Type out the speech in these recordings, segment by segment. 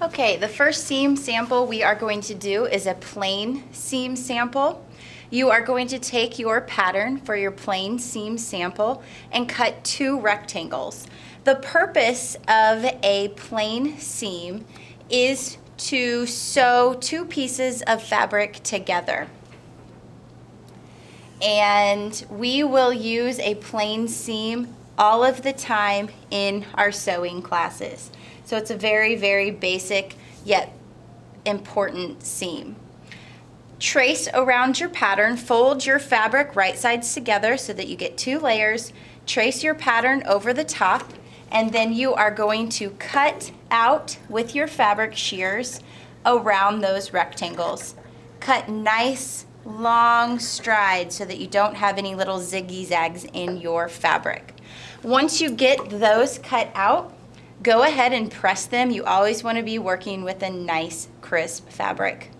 Okay, the first seam sample we are going to do is a plain seam sample. You are going to take your pattern for your plain seam sample and cut 2 rectangles. The purpose of a plain seam is to sew 2 pieces of fabric together. And we will use a plain seam all of the time in our sewing classes. So it's a very, very basic yet important seam. Trace around your pattern, fold your fabric right sides together so that you get 2 layers. Trace your pattern over the top, and then you are going to cut out with your fabric shears around those rectangles. Cut nice long strides so that you don't have any little ziggy zags in your fabric. Once you get those cut out, go ahead and press them. You always want to be working with a nice crisp fabric.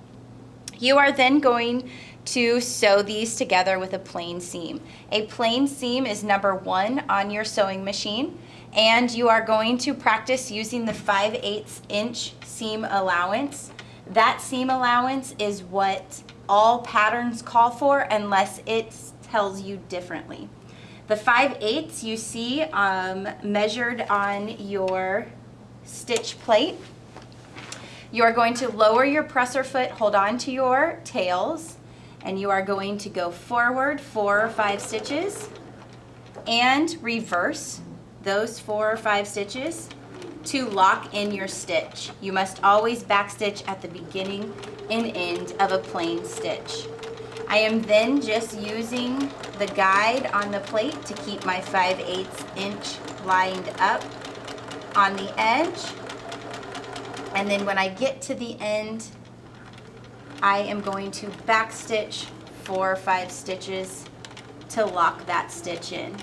You are then going to sew these together with a plain seam. A plain seam is number 1 on your sewing machine, and you are going to practice using the 5/8 inch seam allowance. That seam allowance is what all patterns call for unless it tells you differently. The 5/8 you see measured on your stitch plate. You are going to lower your presser foot, hold on to your tails, and you are going to go forward 4 or 5 stitches and reverse those 4 or 5 stitches to lock in your stitch. You must always backstitch at the beginning and end of a plain stitch. I am then just using the guide on the plate to keep my 5/8 inch lined up on the edge. And then when I get to the end, I am going to backstitch 4 or 5 stitches to lock that stitch in.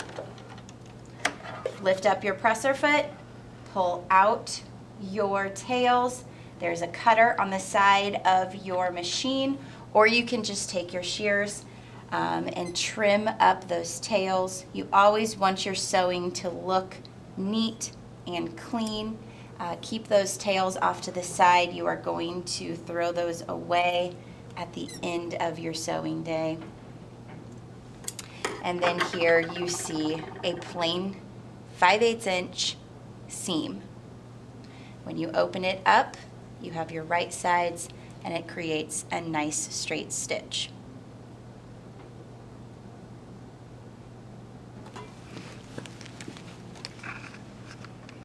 Lift up your presser foot, pull out your tails. There's a cutter on the side of your machine, or you can just take your shears and trim up those tails. You always want your sewing to look neat and clean. Keep those tails off to the side. You are going to throw those away at the end of your sewing day. And then here you see a plain 5/8 inch seam. When you open it up, you have your right sides, and it creates a nice straight stitch.